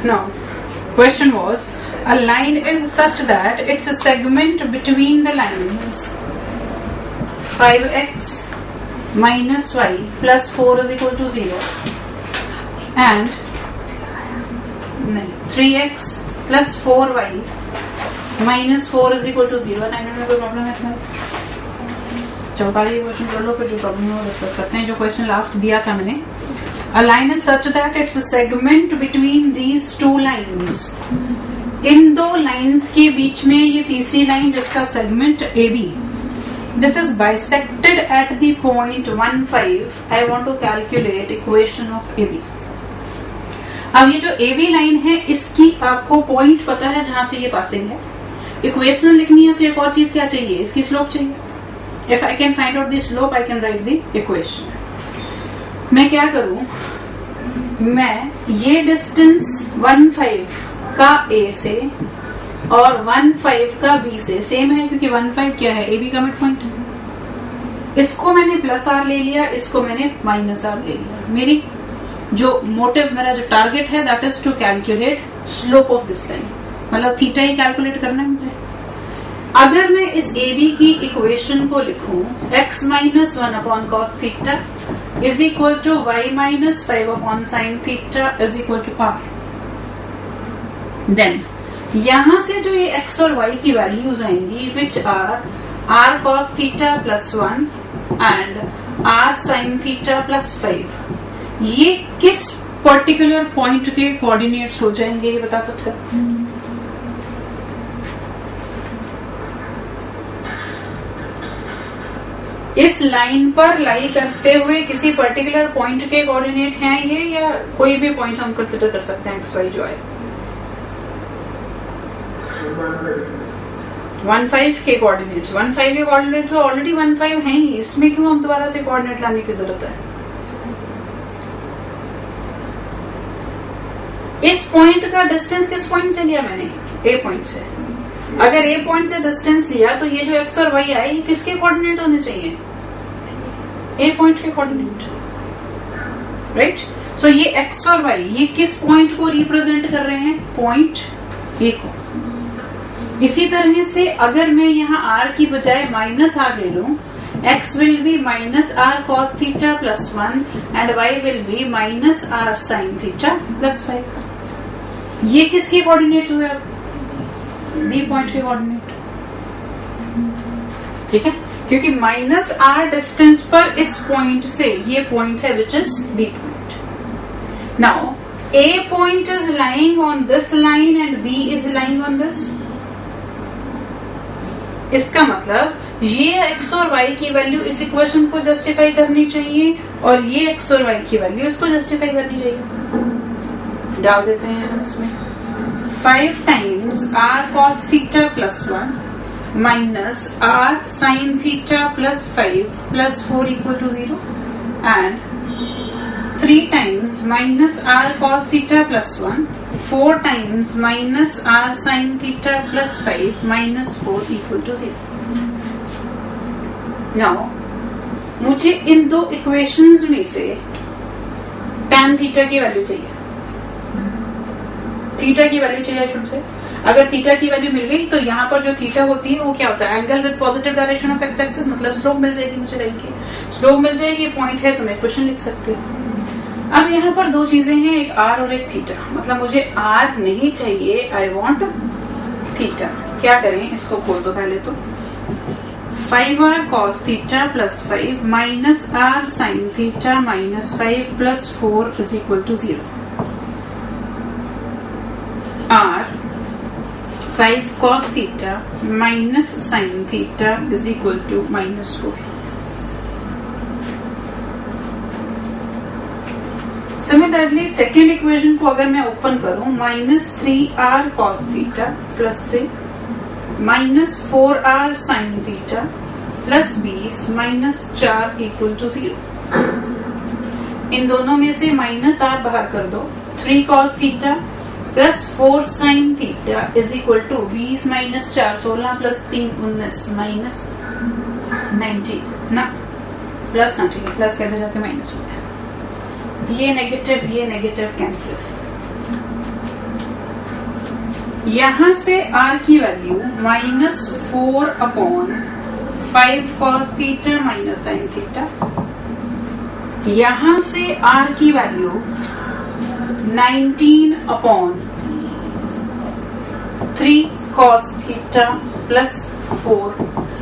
Now, question was, a line is such that its segment between the lines 5x minus y plus 4 is equal to 0 and 3x plus 4y minus 4 is equal to 0. Assignment में कोई problem है तुम्हें? चलो पहले ये question कर लो, फिर जो प्रॉब्लम है वो डिस्कस करते हैं. जो क्वेश्चन लास्ट दिया था मैंने, a line is such that its segment between these two lines, इन दो लाइंस के बीच में ये तीसरी लाइन जिसका segment AB, this is bisected at the point 1,5. I want to calculate equation of AB. अब ये जो AB लाइन है इसकी आपको पॉइंट पता है जहां से ये पासिंग है. इक्वेशन लिखनी है तो एक और चीज क्या चाहिए, इसकी स्लोप चाहिए. If I can find out the slope I can write the equation. मैं क्या करूं, मैं ये डिस्टेंस 1,5 का A से और 1,5 का B से सेम है क्योंकि 1,5 क्या है, AB का मिड पॉइंट. इसको मैंने प्लस आर ले लिया, इसको मैंने माइनस आर ले लिया. मेरी जो मोटिव, मेरा जो टारगेट है that is to calculate slope of this line, मतलब थीटा ही कैलकुलेट करना है मुझे. अगर मैं इस AB की इक्वेशन को लिखूं x minus 1 upon cos theta is equal to y minus 5 upon sine theta is equal to r, then यहां से जो ये x और y की वैल्यूज आएंगी which are r cos theta plus 1 and r sine theta plus 5, ये किस particular point के कोऑर्डिनेट्स हो जाएंगे ये बता सकते हैं? इस लाइन पर लाई करते हुए किसी पर्टिकुलर पॉइंट के कोऑर्डिनेट हैं ये, या कोई भी पॉइंट हम कंसिडर कर सकते हैं एक्स वाई जो है 1,5 के कोऑर्डिनेट्स. 1,5 के कोऑर्डिनेट तो ऑलरेडी 1,5 हैं ही, इसमें क्यों हम दोबारा से कोऑर्डिनेट लाने की जरूरत है? इस पॉइंट का डिस्टेंस किस पॉइंट से लिया मैंने? ए पॉइंट से. अगर ए पॉइंट से डिस्टेंस लिया तो ये जो एक्स और वाई आए ये किसके कोऑर्डिनेट होने चाहिए? ए पॉइंट के कोऑर्डिनेट, राइट. सो ये एक्स और वाई ये किस पॉइंट को रिप्रेजेंट कर रहे हैं? पॉइंट ए को. इसी तरह से अगर मैं यहाँ आर की बजाय माइनस आर ले लूं, x will be minus r cos theta plus 1 and y will be minus r sin theta plus 5. ये किसके कोऑर्डिनेट हुए? B पॉइंट के कोऑर्डिनेट. ठीक है, क्योंकि माइनस आर डिस्टेंस पर इस पॉइंट से ये पॉइंट है which is B point. Now A point is lying on this line and B is lying on this. इसका मतलब ये x और y की वैल्यू इस इक्वेशन को जस्टिफाई करनी चाहिए और ये x और y की वैल्यू इसको जस्टिफाई करनी चाहिए. डाल देते हैं हम इसमें 5 times r cos theta plus 1 minus r sin theta plus 5 plus 4 equal to 0 and 3 times minus r cos theta plus 1 4 times minus r sin theta plus 5 minus 4 equal to 0. Now मुझे इन दो इक्वेशंस में से tan theta की value चाहिए, theta की value चाहिए शुरू से. अगर थीटा की वैल्यू मिल गई तो यहाँ पर जो थीटा होती है वो क्या होता है? Angle with positive direction of x axis, मतलब स्लोप मिल जाएगी मुझे लाइन की. स्लोप मिल जाएगी, पॉइंट है तो मैं इक्वेशन लिख सकती हूँ. अब यहाँ पर दो चीजें हैं, एक आर और एक थीटा. मतलब मुझे आर नहीं चाहिए, आई वॉन्ट थीटा. क्या करें, इसको खोल दो पहले तो. 5r cos theta plus 5 minus r sin theta minus 5 plus 4 is equal to 0. r 5 cos theta minus sin theta is equal to minus 4. Similarly second equation को अगर मैं ओपन करूं, minus 3r cos theta plus 3 minus 4r sin theta plus 20 minus 4 equal to 0. इन दोनों में से minus r बाहर कर दो. 3 cos theta plus 4 sin theta is equal to 20 minus 4 16 plus 3 19 minus 19 ना प्लस ना, ठीक है, प्लस कहते जाके माइनस हो गया. ये नेगेटिव कैंसिल. यहां से r की value -4/5 cos theta minus sine theta, यहां से r की value 19/3 cos theta plus 4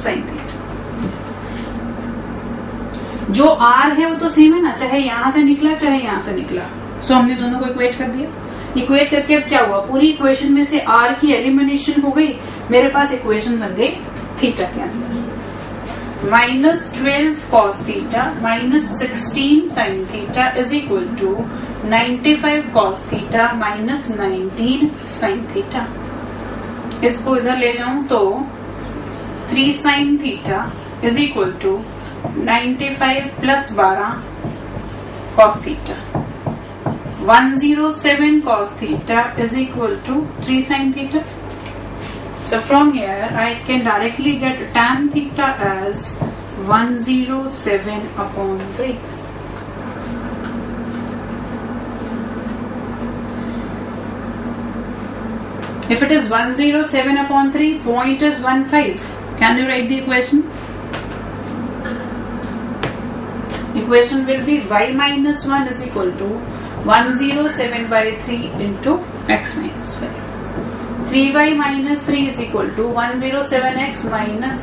sine theta. जो r है वो तो सेम है ना, चाहे यहां से निकला चाहे यहां से निकला। सो हमने दोनों को इक्वेट कर दिया। इक्वेट करके अब क्या हुआ, पूरी इक्वेशन में से r की एलिमिनेशन हो गई, मेरे पास इक्वेशन बन गई थीटा के अंदर -12 cos theta -16 sin theta is equal to 95 cos theta -19 sin theta. इसको इधर ले जाऊं तो 3 sin theta is equal to 95 plus 12 cos theta. 107 cos theta is equal to 3 sin theta. So from here I can directly get tan theta as 107/3. If it is 107/3, point is 15. Can you write the equation? Equation will be y minus 1 is equal to 107/3 into x minus 5. 3y minus 3 is equal to 107x minus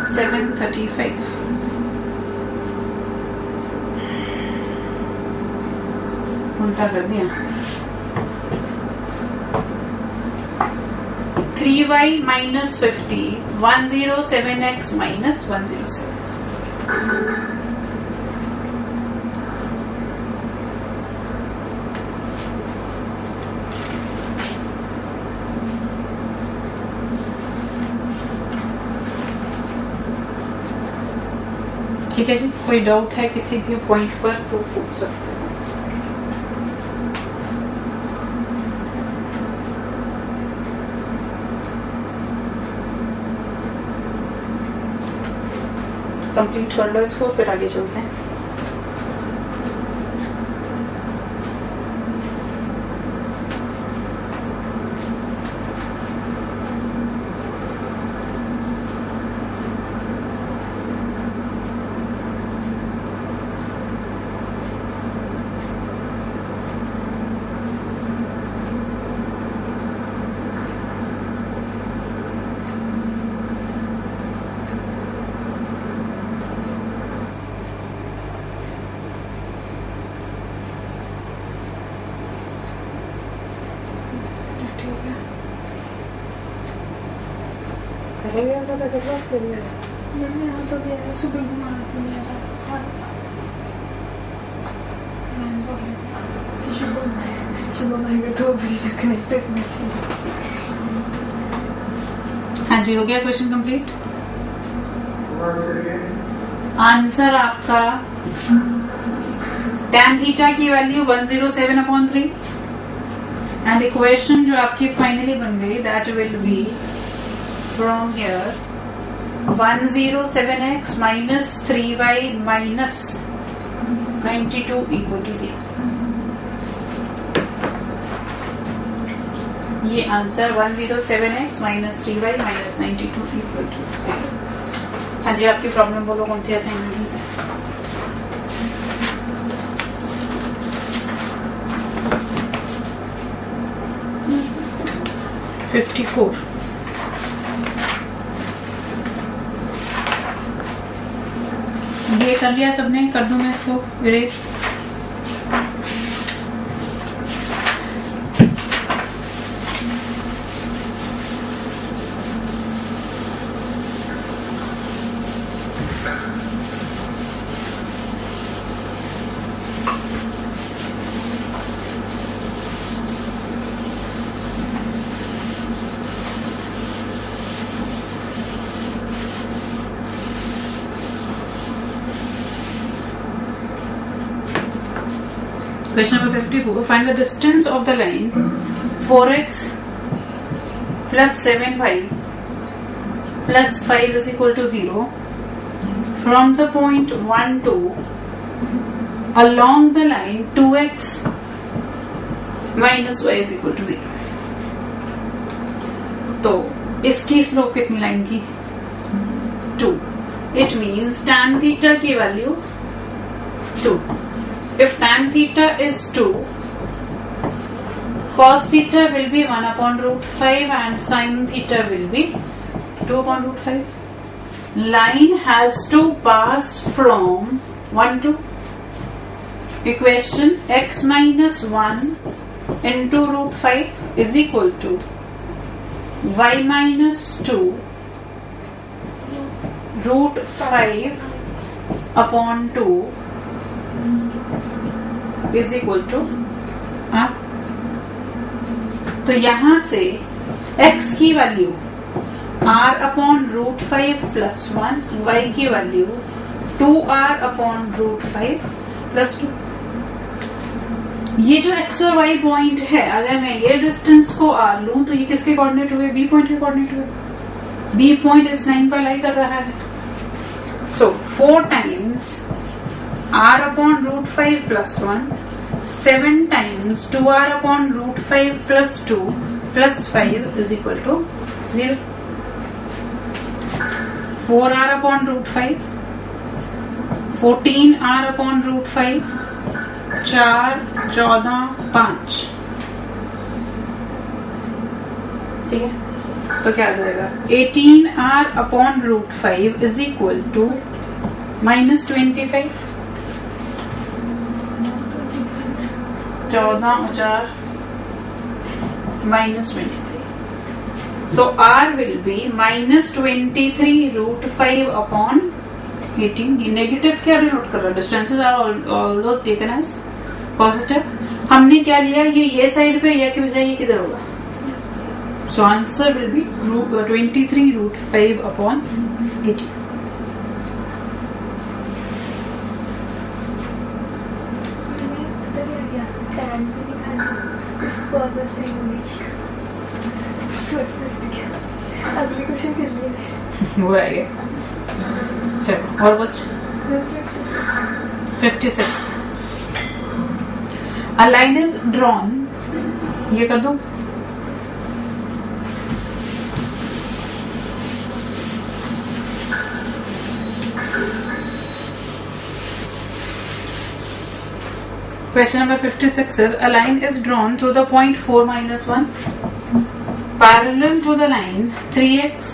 735. उल्टा कर दिया। 3y minus 50, 107x minus 107. ठीक है जी, कोई doubt है किसी भी point पर तो पूछ सकते हैं। कंप्लीट कर लो इसको, फिर आगे चलते हैं। सुबह घुमा हाँ जी, हो गया क्वेश्चन कंप्लीट। आंसर आपका tan थीटा की वैल्यू 107/3 एंड इक्वेशन जो आपकी फाइनली बन गई that will be from here 107x minus 3y minus 92 equal to 0। ये answer 107x minus 3y minus 92 equal to 0। हाँ जी, आपकी प्रॉब्लम बोलो, कौन सी असाइनमेंट है? $54। ये कर लिया सबने? कर दूं मैं इसको erase? Question number 54. Find the distance of the line 4x plus 7y plus 5 is equal to 0 from the point 1 to along the line 2x minus y is equal to 0. तो इसकी स्लोप कितनी लाइन की 2. It means tan theta की value 2. If tan theta is 2, cos theta will be 1 upon root 5 and sin theta will be 2 upon root 5. Line has to pass from 1 to equation x minus 1 into root 5 is equal to y minus 2 root 5 upon 2 is equal to तो यहां से x की value r upon root 5 plus 1, y की value 2r upon root 5 plus 2. ये जो x और y point है, अगर मैं ये डिस्टेंस को r लूं तो ये किसके कोऑर्डिनेट हुए? b पॉइंट के कोऑर्डिनेट हुए. b पॉइंट इस लाइन पर लाई कर रहा है. So 4 times r upon root 5 plus 1, 7 times 2r upon root 5 plus 2 plus 5 is equal to 0. 4r upon root 5, 14r upon root 5, 4, 14, 5. ठीक है, तो क्या आ जाएगा? 18r upon root 5 is equal to minus 25. 14 और 4 minus 23. So R will be minus 23 root 5 upon 18. ये negative क्या denote कर रहा है? Distances are although taken as positive. हमने क्या लिया? ये साइड पे या के बजाय ये किधर होगा? So answer will be 23 root 5 upon 18. अगले क्वेश्चन कर लिए वो आएगा. चलो और कुछ. 56. A line is drawn. ये कर दो. Question number 56 is a line is drawn through the point 4 minus 1 parallel to the line 3x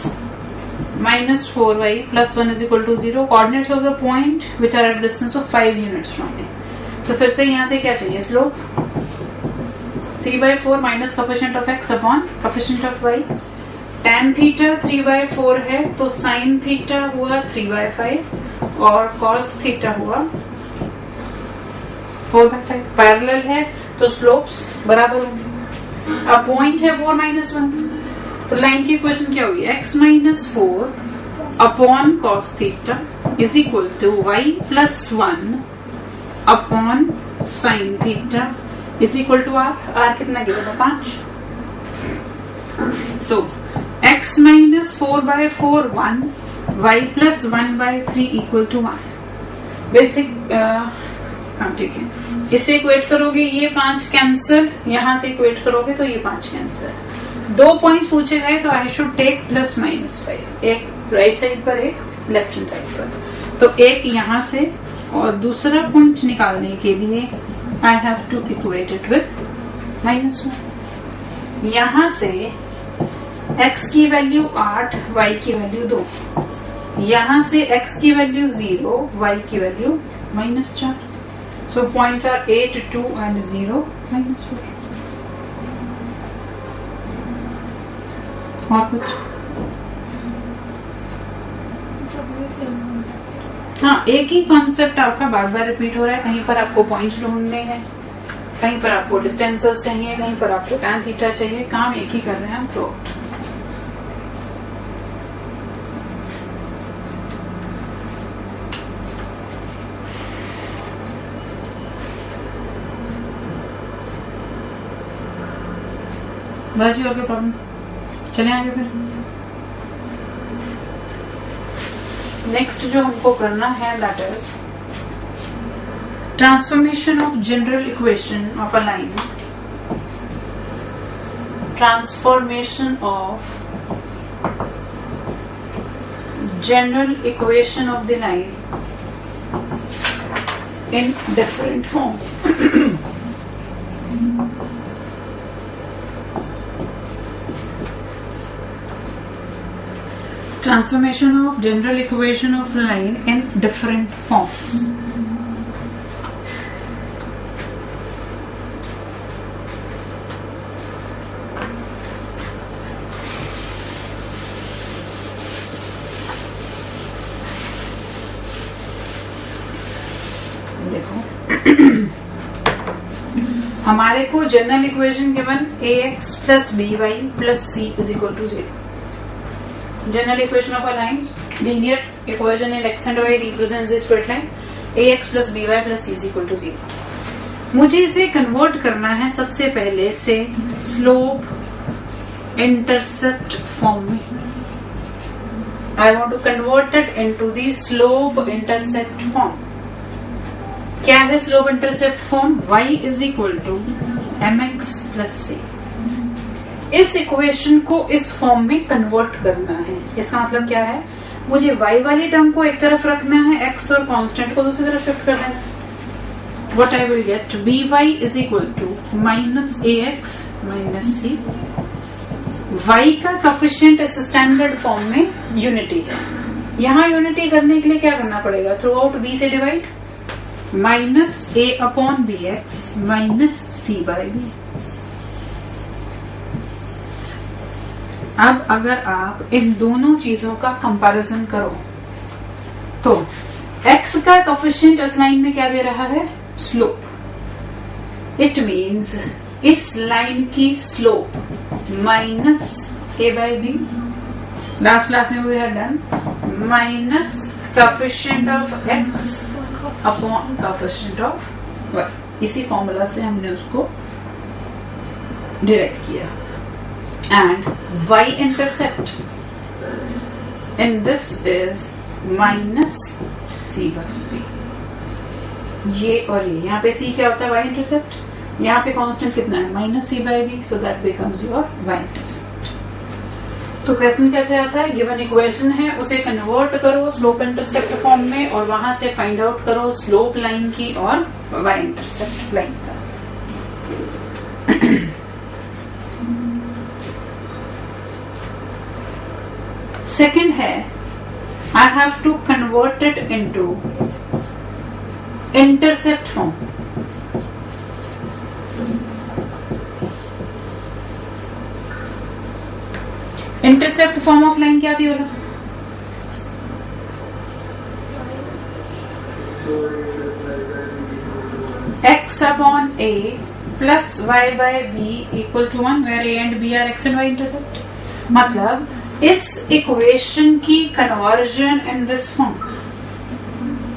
minus 4y plus 1 is equal to 0. Coordinates of the point which are at a distance of 5 units from it. तो फिर से यहाँ से क्या चाहिए? Slope 3/4 minus coefficient of x upon coefficient of y. tan theta 3/4 है तो sin theta हुआ 3/5 और cos थीटा हुआ 4/5. पैरेलल है तो स्लोप्स बराबर होंगे. अब पॉइंट है 4 minus 1, तो लाइन की इक्वेशन क्या हुई? x minus 4 upon cos theta is equal to y plus 1 upon sin theta is equal to r कितना गिवन है? 5. So x minus 4/4 1, y plus 1/3 equal to 1. Basic ठीक है. इससे इक्वेट करोगे ये 5 कैंसिल, यहां से इक्वेट करोगे तो ये 5 कैंसिल. 2 पॉइंट्स पूछे गए तो I should take plus minus 5. एक राइट साइड पर, एक लेफ्ट हैंड साइड पर. तो एक यहां से और दूसरा पॉइंट निकालने के लिए I have to equate it with -1. यहां से x की वैल्यू 8, y की वैल्यू 2. यहां से x की वैल्यू 0, y की value -4. So points are 8, 2 and 0, -4. और कुछ? हाँ, एक ही कॉन्सेप्ट आपका बार बार रिपीट हो रहा है. कहीं पर आपको पॉइंट्स ढूंढने हैं, कहीं पर आपको डिस्टेंसेस चाहिए, कहीं पर आपको tan थीटा चाहिए. काम एक ही कर रहे हैं हम थ्रू आउट. बस जी, और क्या प्रॉब्लम? चले आगे फिर. नेक्स्ट जो हमको करना है that is transformation of general equation of a line. Transformation of general equation of the line in different forms. Transformation of general equation of line in different forms. हमारे को general equation given ax plus by plus c is equal to 0. General equation of a line linear equation in x and y represents the straight line ax plus by plus c is equal to 0. मुझे इसे convert करना है सबसे पहले से slope intercept form में. I want to convert it into the slope intercept form. क्या है slope intercept form? y is equal to mx plus c. इस इक्वेशन को इस फॉर्म में कन्वर्ट करना है. इसका मतलब क्या है? मुझे y वाली टर्म को एक तरफ रखना है, x और कांस्टेंट को दूसरी तरफ शिफ्ट कर देना. What I will get? by is equal to minus ax minus c. y का कोफिशिएंट इस स्टैंडर्ड फॉर्म में यूनिटी है. यहाँ यूनिटी करने के लिए क्या करना पड़ेगा? थ्रू आउट b से divide. Minus a upon b x minus c by b. अब अगर आप इन दोनों चीजों का कंपैरिजन करो तो x का कोफिशिएंट इस लाइन में क्या दे रहा है? स्लोप. इट मीन्स इस लाइन की slope minus a by b. Last class में we had done minus coefficient of x upon coefficient of y. इसी फॉर्मूला से हमने उसको डिराइव किया. And y intercept in this is minus c by b. ये और ये यहाँ पे c क्या होता है? y intercept. यहाँ पे कांस्टेंट कितना है? Minus c by b. So that becomes your y intercept. तो क्वेश्चन कैसे आता है? गिवन इक्वेशन है, उसे कन्वर्ट करो स्लोप इंटरसेप्ट फॉर्म में और वहां से फाइंड आउट करो स्लोप लाइन की और y इंटरसेप्ट लाइन का. सेकंड है I have to convert it into intercept form. Intercept form of line क्या थी बोला? x upon a plus y by b equal to 1 where a and b are x and y intercept. मतलब इस equation की conversion in this form.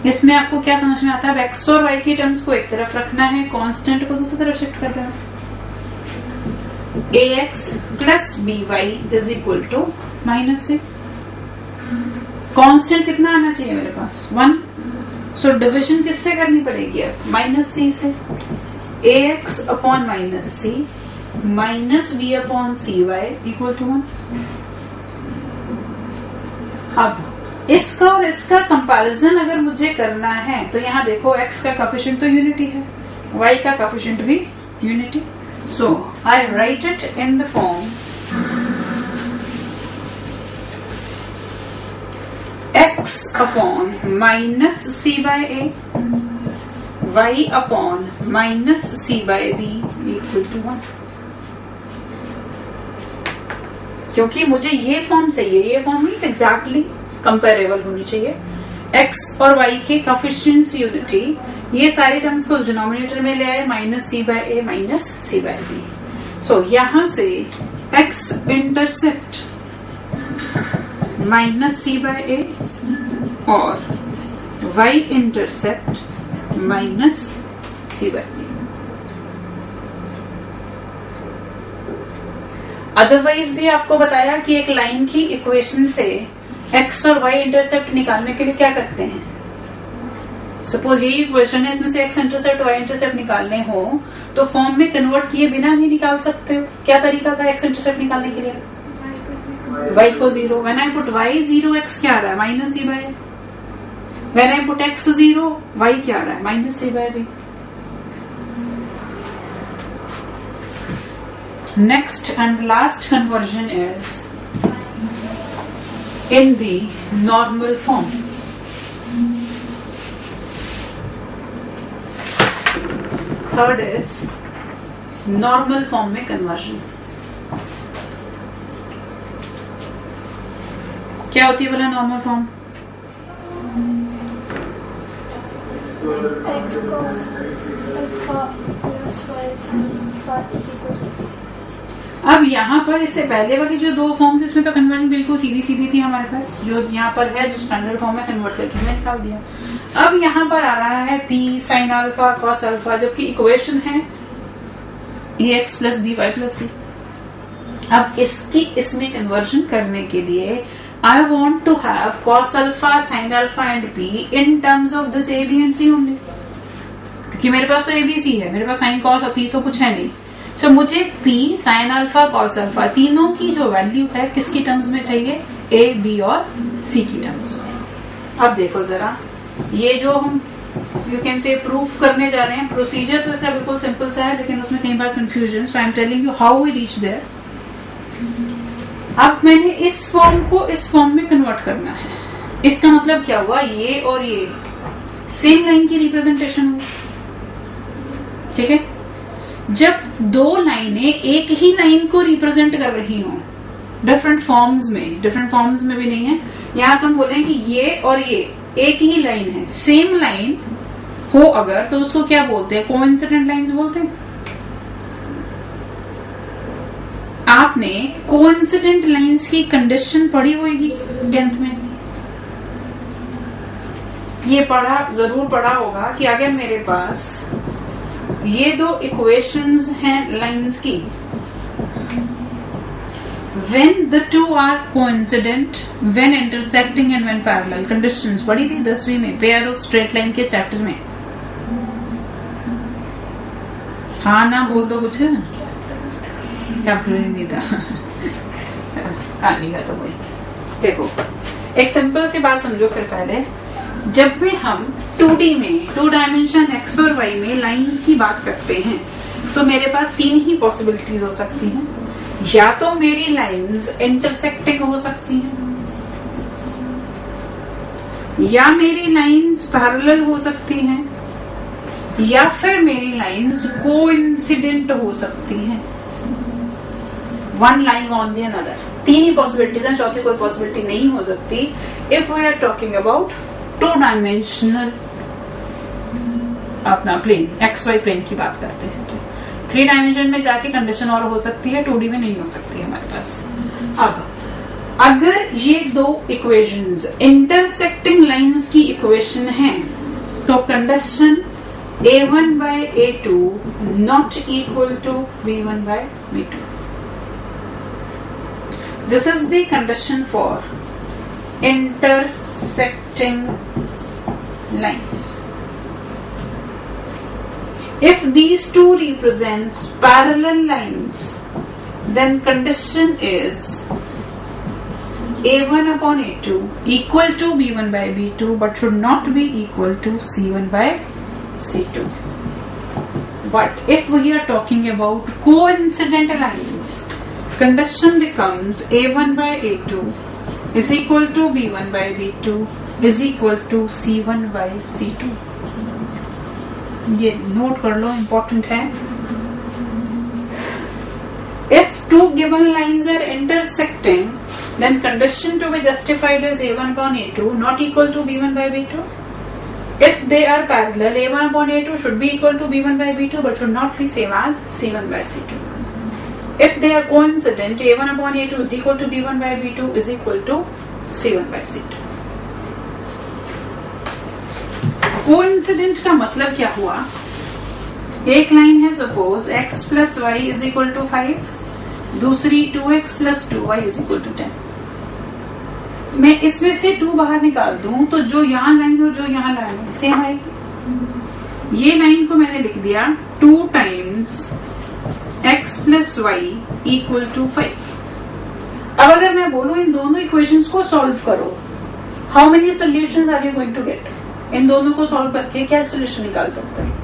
इसमें आपको क्या समझ में आता है? अब x और y की टर्म्स को एक तरफ रखना है, कांस्टेंट को दूसरी तरफ शिफ्ट कर देना. ax plus by is equal to minus c. Constant कितना आना चाहिए मेरे पास? 1. सो डिविजन किससे करनी पड़ेगी? अब माइनस c से. ax upon minus c minus b upon cy equal to 1. अब इसका और इसका कंपैरिजन अगर मुझे करना है तो यहाँ देखो x का कोफिशिएंट तो यूनिटी है, y का कोफिशिएंट भी unity. So I write it in the form x upon minus c by a y upon minus c by b equal to 1. क्योंकि मुझे ये फॉर्म चाहिए. ये फॉर्म मीन्स एग्जैक्टली कंपेरेबल होनी चाहिए. x और y के कोफिशिएंट्स यूनिटी. ये सारे टर्म्स को डिनोमिनेटर में ले आए माइनस सी बाय ए माइनस सी बाय बी. सो यहां से x इंटरसेप्ट माइनस सी बाय ए और y इंटरसेप्ट माइनस सी बाय बी. अदरवाइज भी आपको बताया कि एक लाइन की इक्वेशन से x और y इंटरसेप्ट निकालने के लिए क्या करते हैं. सपोज यही इक्वेशन है, इसमें से x इंटरसेप्ट y इंटरसेप्ट निकालने हो तो फॉर्म में कन्वर्ट किए बिना भी निकाल सकते हो. क्या तरीका था x इंटरसेप्ट निकालने के लिए? y को 0. When I put y 0, x क्या आ रहा है? Minus c by. When I put x 0, y क्या आ रहा है? Minus c by b. Next and last conversion is in the normal form. Third is normal form में conversion. क्या होती है बोला normal form? x cos alpha plus y sin alpha equals. अब यहाँ पर इससे पहले वाली जो दो फॉर्म थे इसमें तो कन्वर्जन बिल्कुल सीधी सीधी थी हमारे पास. जो यहाँ पर है जो स्टैंडर्ड फॉर्म में कन्वर्ट करके हमने निकाल दिया. अब यहाँ पर आ रहा है p sin alpha cos alpha, जबकि इक्वेशन है ax plus b y plus c. अब इसमें कन्वर्जन करने के लिए I want to have cos alpha, sin alpha and p in terms of this a, b and c only. क्योंकि मेरे पास तो a, b, c है, मेरे पास sin, cos और p तो कुछ है नहीं. So मुझे p, sin alpha, cos alpha तीनों की जो वैल्यू है किसकी टर्म्स में चाहिए? a, b और c की टर्म्स में. अब देखो जरा, ये जो हम यू कैन से प्रूफ करने जा रहे हैं, प्रोसीजर तो इसका बिल्कुल सिंपल सा है, लेकिन उसमें कई बार confusion. So I am telling you how we reach there. अब मैंने इस फॉर्म को इस फॉर्म में कन्वर्ट करना है. इसका मतलब क्या हुआ? ये और ये सेम लाइन की रिप्रेजेंटेशन हुई. ठीक है. जब दो लाइनें एक ही लाइन को रिप्रेजेंट कर रही हों डिफरेंट फॉर्म्स में भी नहीं है, यहाँ तो हम बोले कि ये और ये एक ही लाइन है, सेम लाइन हो अगर, तो उसको क्या बोलते हैं? कोइंसिडेंट लाइंस बोलते हैं. आपने कोइंसिडेंट लाइंस की कंडीशन पढ़ी होगी 10th में. ये जरूर पढ़ा होगा कि अगर मेरे पास ये दो इक्वेशंस हैं लाइंस की, when the two are coincident, when intersecting and when parallel, conditions पढ़ी थी 10वीं में पेयर ऑफ स्ट्रेट लाइन के चैप्टर में. हाँ ना बोल दो कुछ, चैप्टर नहीं था. नहीं था तो वही. देखो एक सिंपल सी बात समझो फिर पहले. जब भी हम 2D में 2 डायमेंशन x और y में लाइंस की बात करते हैं तो मेरे पास 3 ही पॉसिबिलिटीज हो सकती हैं. या तो मेरी लाइंस इंटरसेक्टिंग हो सकती हैं, या मेरी लाइंस पैरेलल हो सकती हैं, या फिर मेरी लाइंस कोइंसिडेंट हो सकती हैं. One lying on the another. 3 ही पॉसिबिलिटीज हैं, चौथी कोई पॉसिबिलिटी नहीं हो सकती. If we are talking about 2 dimensional अपना प्लेन, एक्स वाई प्लेन की बात करते हैं. 3 डायमेंशन में जाके कंडीशन और हो सकती है, 2D में नहीं हो सकती है हमारे पास. अब अगर ये दो इक्वेशंस इंटरसेक्टिंग लाइंस की इक्वेशन है तो condition a1 by a2 not equal to b1 by b2. This is the condition for intersecting lines. If these two represents parallel lines, then condition is a1 upon a2 equal to b1 by b2 but should not be equal to c1 by c2. But if we are talking about coincident lines, condition becomes a1 by a2 is equal to b1 by b2 is equal to c1 by c2. ये note कर लो, important है. If 2 given lines are intersecting, then condition to be justified is a1 upon a2 not equal to b1 by b2. If they are parallel, a1 upon a2 should be equal to b1 by b2 but should not be same as c1 by c2. If they are coincident, a1 upon a2 is equal to b1 by b2 is equal to c1 by c2. Coincident का मतलब क्या हुआ? एक line है suppose x plus y is equal to 5, दूसरी 2x plus 2y is equal to 10. मैं इसमें से 2 बाहर निकाल दूं तो जो यहाँ लाइन और जो यहाँ लाइन है सेम आएगी. ये लाइन को मैंने लिख दिया 2 times x plus y equal to 5. अब अगर मैं बोलूं इन दोनों इक्वेशंस को सॉल्व करो, how many solutions are you going to get? इन दोनों को सॉल्व करके क्या सॉल्यूशन निकाल सकते हैं?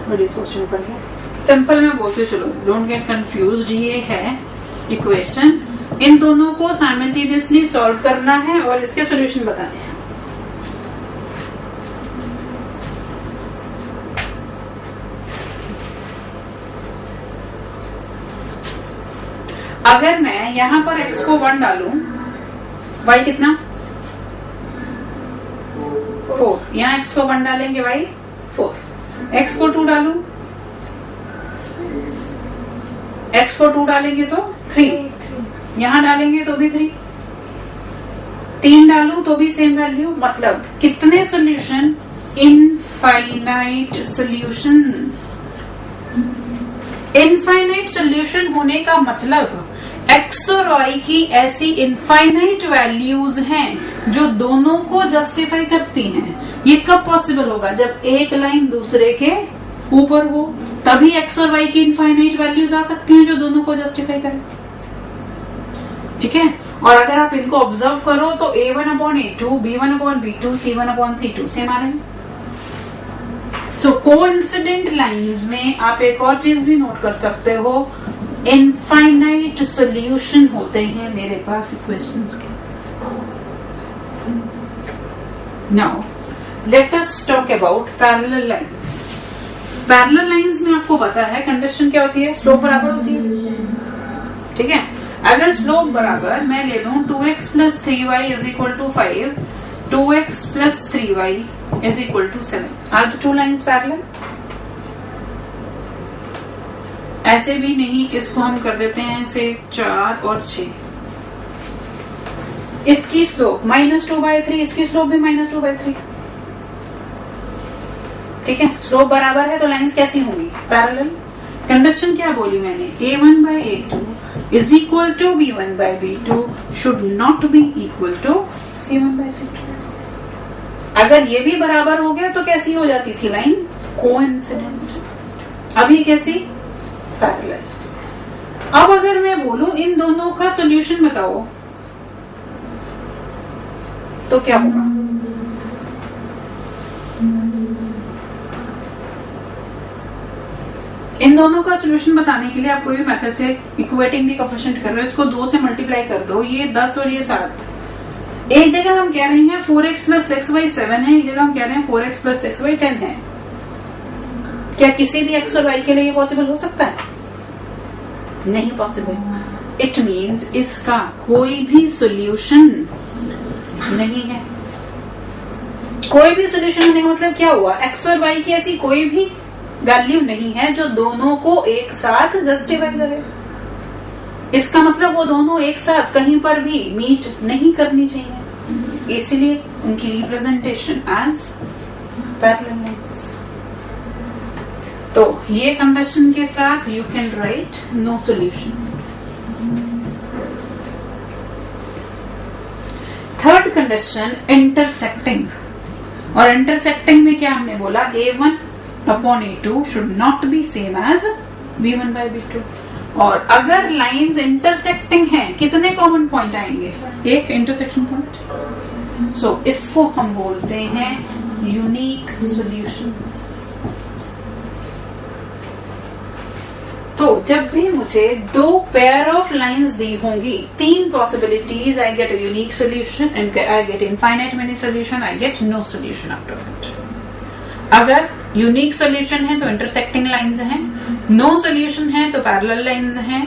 बड़ी सोचने पड़ गया। सिंपल में बोलते चलो, डोंट गेट कंफ्यूज्ड। ये है इक्वेशन, इन दोनों को साइमल्टेनियसली सॉल्व करना है और इसके सॉल्यूशन बताने हैं। अगर मैं यहां पर x को 1 डालूं, y कितना 4, यहां x को 1 डालेंगे y 4, x को 2 डालूं, x को 2 डालेंगे तो 3, यहां डालेंगे तो भी 3, 3 डालूं तो भी सेम वैल्यू। मतलब कितने solution? Infinite solution. Infinite solution होने का मतलब x और y की ऐसी इनफाइनाइट वैल्यूज हैं जो दोनों को जस्टिफाई करती हैं। ये कब पॉसिबल होगा? जब एक लाइन दूसरे के ऊपर हो, तभी x और y की इनफाइनाइट वैल्यूज आ सकती हैं जो दोनों को जस्टिफाई करें। ठीक है, और अगर आप इनको ऑब्जर्व करो तो a1/a2, b1/b2, c1/c2 सेम आ रहे हैं। सो कोइंसिडेंट लाइंस में आप एक और चीज भी नोट कर सकते हो, इनफाइनाइट सॉल्यूशन होते हैं मेरे पास इक्वेशंस के। Now let us talk about parallel lines. Parallel lines में आपको पता है कंडीशन क्या होती है? स्लोप बराबर होती है। ठीक है, अगर स्लोप बराबर मैं ले लूं 2x + 3y = 5, 2x + 3y = 7, are the two lines parallel? ऐसे भी नहीं, इसको हम कर देते हैं से 4 और 6। इसकी स्लोप -2/3, इसकी स्लोप भी -2/3। ठीक है, स्लोप बराबर है तो लाइंस कैसी होंगी? पैरेलल। कंडीशन क्या बोली मैंने? a1/a2 = b1/b2 should not be equal to c1/c2। अगर ये भी बराबर हो गया तो कैसी हो जाती थी लाइन? कोइंसिडेंट। अब ये कैसी? पैरेलल। अब अगर मैं बोलूं इन दोनों का सॉल्यूशन बताओ तो क्या होगा? इन दोनों का सॉल्यूशन बताने के लिए आप कोई भी मेथड से इक्वेटिंग दी कोएफिशिएंट कर रहे हो, इसको 2 से मल्टीप्लाई कर दो, ये 10 और ये 7। एक जगह हम कह रहे हैं 4x + 6y 7 है, एक जगह हम कह रहे हैं 4x + 6y 10 है। क्या किसी भी x और y के लिए ये पॉसिबल हो सकता है? नहीं पॉसिबल। इट मीन्स इसका कोई भी सॉल्यूशन नहीं है। कोई भी सॉल्यूशन होने का मतलब क्या हुआ? x और y की ऐसी कोई भी वैल्यू नहीं है जो दोनों को एक साथ जस्टिफाई करे। इसका मतलब वो दोनों एक साथ कहीं पर भी मीट नहीं करनी चाहिए, इसलिए उनकी रिप्रेजेंटेशन एज पैरेलल लाइंस। तो ये कंडीशन के साथ you can write no solution. Third condition intersecting. और इंटरसेक्टिंग में क्या हमने बोला? a1/a2 should not be same as b1/b2। और अगर लाइंस इंटरसेक्टिंग हैं, कितने कॉमन पॉइंट आएंगे? एक इंटरसेक्शन पॉइंट। सो इसको हम बोलते हैं यूनिक सॉल्यूशन। तो जब भी मुझे 2 पेयर ऑफ लाइंस दी होंगी, 3 possibilities, I get a unique solution and I get infinite many solution, I get no solution out of it. अगर यूनिक सॉल्यूशन है तो इंटरसेक्टिंग लाइंस हैं, नो सॉल्यूशन है तो पैरेलल लाइंस हैं,